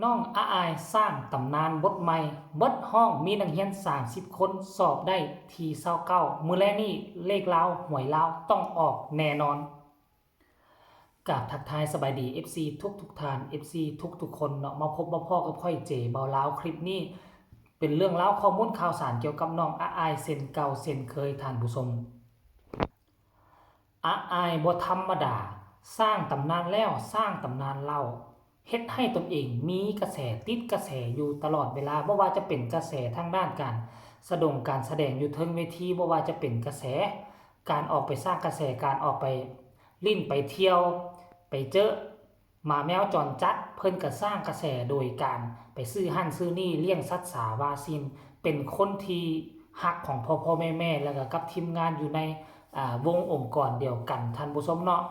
น้องอาอายสร้างตำนานบทใหม่เบิดห้องมีนักเรียน30คนสอบได้ที29มื้อแลงนี้เลขลาวหวยลาวต้องออกแน่นอนกราบทักทายสบายดี FC ทุกท่าน FC ทุกคนเนาะมาพบมาพ่อกับค่อยเจเบาลาวคลิปนี้เป็นเรื่องราวข้อมูลข่าวสารเกี่ยวกับน้องอาอายเส้นเก่าเส้นเคยท่านผู้ชมอาอายบ่ธรรมดาสร้างตำนานแล้วสร้างตำนานเล่าเฮ็ดให้ตนเองมีกระแสติดกระแสอยู่ตลอดเวลาบ่ว่าจะเป็นกระแสทางด้านการการแสดงอยู่เทิงเวทีบ่ว่าจะเป็นกระแสการออกไปสร้างกระแสการออกไปลิ้นไปเที่ยวไปเจอหมาแมวจรจัดเพิ่นก็สร้างกระแสโดยการไปซื้อหั่นซื้อนี่เลี้ยงสัตว์สาวาซินเป็นคนที่ฮักของพ่อแม่แล้วก็กับทีมงานอยู่ในวงองค์กรเดียวกันท่านผู้ชมเนาะ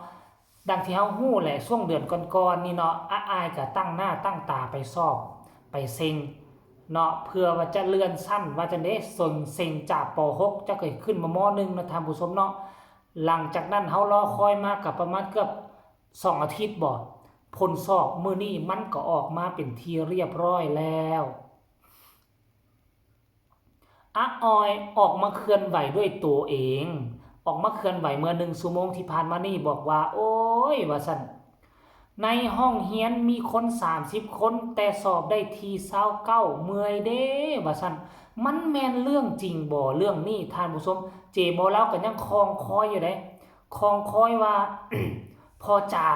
ดังที่เฮาฮู้แหละช่วงเดือนก่อนๆนี่เนาะอายก็ตั้งหน้าตั้งตาไปสอบไปเซ็งเนาะเพื่อว่าจะเลื่อนชั้นว่าจะได้ส่งเซ็งจากป .6 จะเกิดขึ้นมาม.1นะท่านผู้ชมเนาะหลังจากนั้นเฮารอคอยมากับประมาณเกือบ2อาทิตย์บ่ผลสอบมื้อนี้มันก็ออกมาเป็นที่เรียบร้อยแล้วออยออกมาเคลื่อนไหวด้วยตัวเองออกมาเคลื่อนไหวเมื่อ1 ชั่วโมงที่ผ่านมานี่บอกว่าโอ้ยว่าซั่นในห้องเรียนมีคน30คนแต่สอบได้ที29เมื่อยเด้ว่าซั่นมันแม่นเรื่องจริงบ่เรื่องนี้ท่านผู้ชมเจบ่แล้วก็ยังคองคอยอยู่เด้คองคอยว่า พอจ่า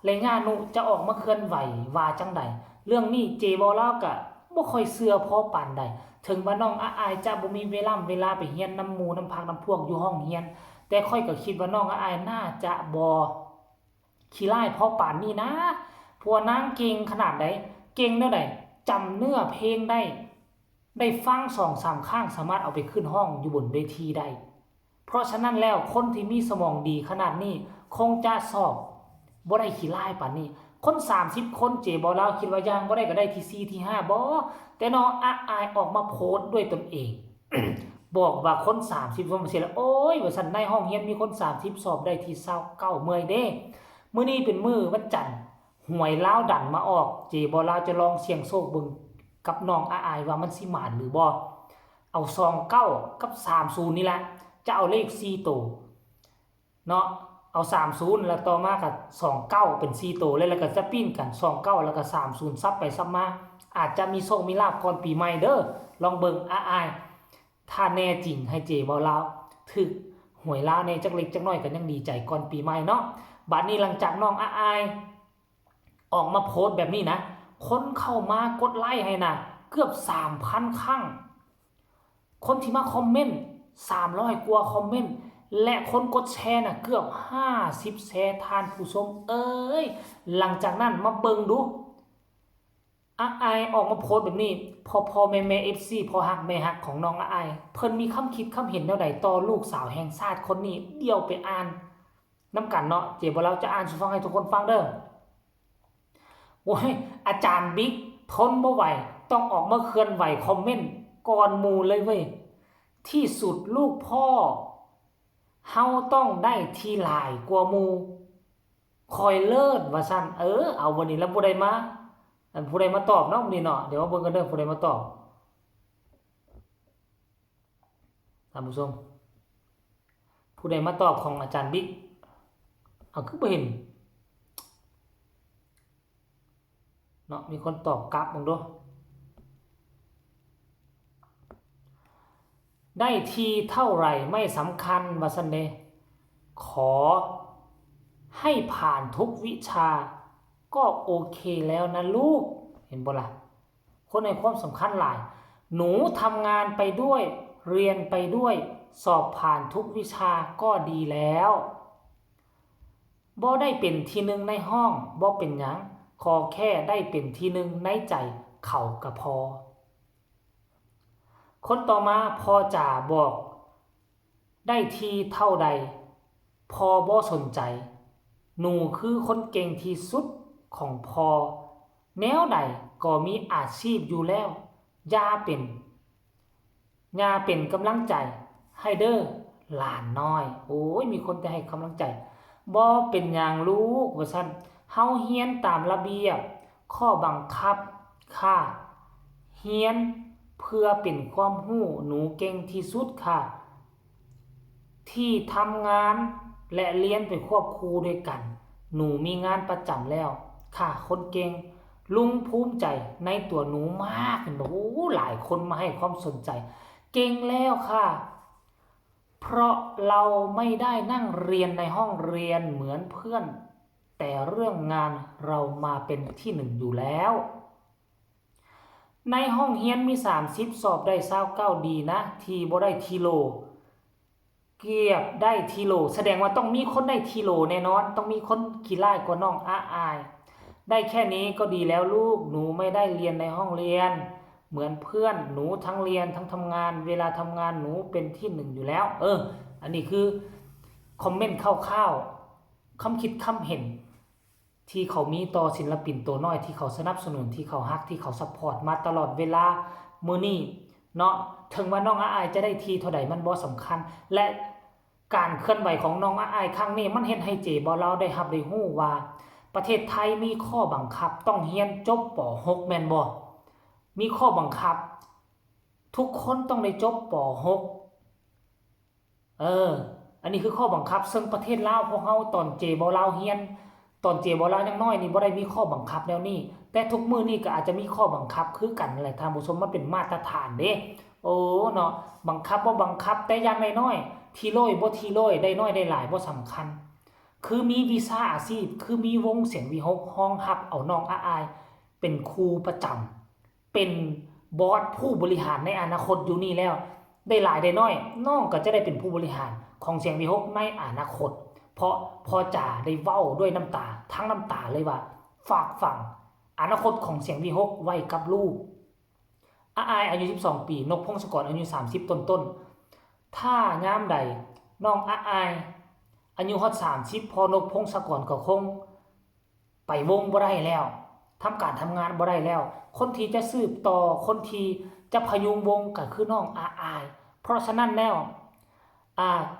และงานนุจะออกมาเคลื่อนไหวว่าจังใดเรื่องนี้เจบ่แล้วก็บ่ค่อยเชื่อพอปานใดถึงว่าน้องอายจะบ่มีเวลาไปเรียนนำหมู่นำพักนำพวกอยู่ห้องเรียนแต่ค่อยก็คิดว่าน้องอายน่าจะบ่ขี้ร้ายพอปานนี้นะเพราะนางเก่งขนาดใดเก่งแนวใดจำเนื้อเพลงได้ฟัง2-3ครั้งสามารถเอาไปขึ้นห้องอยู่บนเวทีได้เพราะฉะนั้นแล้วคนที่มีสมองดีขนาดนี้คงจะสอบบ่ได้ขี้ร้ายปานนี้คน30คนเจบ่ลาวคิดว่าย่างบ่ได้ก็ได้ที่4ที่5บ่แต่น้องอายออกมาโพสต์ด้วยตนเอง บอกว่าคน30คนบ่เสียแล้วโอ้ยว่าซั่นในห้องเรียนมีคน30สอบได้ที่29เมื่อยเด้มื้อนี้เป็นมื้อวันจันทร์หวยลาวดันมาออกเจบ่ลาวจะลองเสี่ยงโชคเบิ่งกับน้องอายว่ามันสิหมานหรือบ่เอา29กับ30นี่แหละจะเอาเลข4ตัวเนาะเอา30แล้วต่อมาก็29เป็น4ตัวเลยแล้วก็จะปิ้นกัน29แล้วก็30ซับไปซับมาอาจจะมีโชคมีลาภก่อนปีใหม่เด้อลองเบิ่งอายถ้าแน่จริงให้เจบ่ลาวถึกหวยลาวในจักเล็กจักน้อยก็ยังดีใจก่อนปีใหม่เนาะบัดนี้หลังจากน้องอายออกมาโพสต์แบบนี้นะคนเข้ามากดไลค์ให้นะเกือบ 3,000 ครั้งคนที่มาคอมเมนต์300กว่าคอมเมนต์และคนกดแชร์น่ะเกือบ50แชร์ทานผู้ชมเอ้ยหลังจากนั้นมาเบิ่งดูอายออกมาโพสต์แบบนี้พอแม่ FC พอฮักแม่ฮักของน้องอายเพิ่นมีคำคิดคำเห็นแนวใดต่อลูกสาวแห่งชาติคนนี้เดี๋ยวไปอ่านนำกันเนาะเดี๋ยวเราจะอ่านสู่ฟังให้ทุกคนฟังเด้อโอ้ยอาจารย์บิ๊กทนบ่ไหวต้องออกมาเคลื่อนไหวคอมเมนต์ก่อนหมู่เลยเว้ยที่สุดลูกพ่อเฮาต้องได้ที่หลายกว่าหมู่คอยเลิศว่าซั่นเอาวันนี้แล้วผู้ใดมาผู้ใดมาตอบเนาะมื้อนี้เนาะเดี๋ยวมาเบิ่งกันเด้อผู้ใดมาตอบท่านผู้ชมผู้ใดมาตอบของอาจารย์บิ๊กเอาคือบ่เห็นเนาะมีคนตอบกลับมึงดูได้ทีเท่าไหร่ไม่สำคัญว่าซั่นเด้ขอให้ผ่านทุกวิชาก็โอเคแล้วนะลูกเห็นบ่ล่ะคนให้ความสำคัญหลายหนูทำงานไปด้วยเรียนไปด้วยสอบผ่านทุกวิชาก็ดีแล้วบ่ได้เป็นที่หนึ่งในห้องบ่เป็นหยังขอแค่ได้เป็นที่หนึ่งในใจเขาก็พอคนต่อมาพอจ่าบอกได้ทีเท่าใดพอบ่สนใจหนูคือคนเก่งที่สุดของพอแนวใดก็มีอาชีพอยู่แล้วอย่าเป็นกำลังใจให้เด้อหลานน้อยโอ้ยมีคนจะให้กำลังใจบ่เป็นอย่างลูกว่าซั่นเฮาเรียนตามระเบียบข้อบังคับ ค่ะเรียนเพื่อเป็นความรู้หนูเก่งที่สุดค่ะที่ทำงานและเรียนไปควบคู่ด้วยกันหนูมีงานประจำแล้วค่ะคนเก่งลุงภูมิใจในตัวหนูมากเห็นบอกโอ้หลายคนมาให้ความสนใจเก่งแล้วค่ะเพราะเราไม่ได้นั่งเรียนในห้องเรียนเหมือนเพื่อนแต่เรื่องงานเรามาเป็นที่หนึ่งอยู่แล้วในห้องเรียนมี30สอบได้29ดีนะทีบ่ได้ทีโลเกียบได้ทีโลแสดงว่าต้องมีคนได้ทีโลแน่นอนต้องมีคนขี้ร้ายกว่าน้องอาอายได้แค่นี้ก็ดีแล้วลูกหนูไม่ได้เรียนในห้องเรียนเหมือนเพื่อนหนูทั้งเรียนทั้งทำงานเวลาทำงานหนูเป็นที่หนึ่งอยู่แล้วอันนี้คือคอมเมนต์คร่าวๆคำคิดคำเห็นที่เขามีต่อศิลปินตัวน้อยที่เขาสนับสนุนที่เขาฮักที่เขาซัพพอร์ตมาตลอดเวลามื้อนี้เนาะถึงว่าน้องอาอายจะได้ทีเท่าใดมันบ่สำคัญและการเคลื่อนไหวของน้องอาอายครั้งนี้มันเฮ็ดให้เจบ่เราได้รับได้ฮู้ว่าประเทศไทยมีข้อบังคับต้องเรียนจบป .6 แม่นบ่มีข้อบังคับทุกคนต้องได้จบป .6 อันนี้คือข้อบังคับซึ่งประเทศลาวพวกเฮาตอนเจบ่ลาวเรียนตอนเจบ่ลาวยังน้อยนี่บ่ได้มีข้อบังคับแนวนี้แต่ทุกมื้อนี้ก็อาจจะมีข้อบังคับคือกันนั่นแหละท่านผู้ชมมันเป็นมาตรฐานเด้โอ้เนาะบังคับบ่บังคับแต่อย่างน้อยๆทีโรยบ่ทีโรยได้น้อยได้หลายบ่สำคัญคือมีวีซ่าอาชีพคือมีวงเสียงวีหกห้องรับเอาน้องอาอายเป็นครูประจำเป็นบอสผู้บริหารในอนาคตอยู่นี่แล้วได้หลายได้น้อยน้องก็จะได้เป็นผู้บริหารของเสียงวีหกในอนาคตเพราะพอจ่าได้เว้าด้วยน้ำตาทั้งน้ำตาเลยว่าฝากฝังอนาคตของเสียงวีหกไว้กับลูกอาอายอายุ12ปีนกพงศกรอายุ30ต้นๆถ้ายามใดน้องอาอายอายุฮอด30พอนกพงศกรก็คงไปวงบ่ได้แล้วทำการทำงานบ่ได้แล้วคนที่จะสืบต่อคนที่จะพยุงวงก็คือน้องอาอายเพราะฉะนั้นแล้ว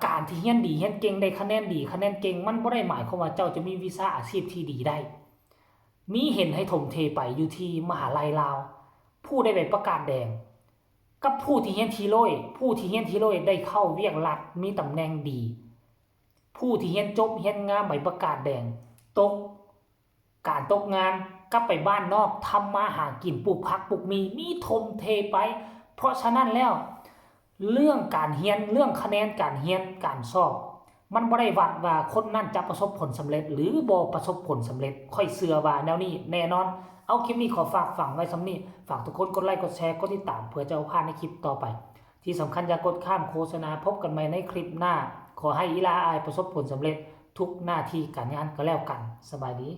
การที่เรียนดีเรียนเก่งได้คะแนนดีคะแนนเก่งมันบ่ได้หมายความว่าเจ้าจะมีวีซ่าอาชีพที่ดีได้มีเห็นให้ถมเทไปอยู่ที่มหาลัยลาวผู้ได้ใบประกาศแดงกับผู้ที่เรียนทีโร่ผู้ที่เรียนทีโร่ได้เข้าเวียกรัฐมีตำแหน่งดีผู้ที่เรียนจบเรียนงามใบประกาศแดงตกการตกงานกลับไปบ้านนอกทำมาหากินปลูกผักปลูกมีถมเทไปเพราะฉะนั้นแล้วเรื่องการเรียนเรื่องคะแนนการเรียนการสอบมันบ่ได้วัดว่าคนนั้นจะประสบผลสำเร็จหรือบ่ประสบผลสำเร็จค่อยเชื่อว่าแนวนี้แน่นอนเอาคลิปนี้ขอฝากฝังไว้สำนี้ฝากทุกคนกดไลค์กดแชร์กดติดตามเพื่อจะเอาพลาดในคลิปต่อไปที่สำคัญอย่ากดข้ามโฆษณาพบกันใหม่ในคลิปหน้าขอให้อีลาอายประสบผลสำเร็จทุกหน้าที่การงานก็แล้วกันสบายดี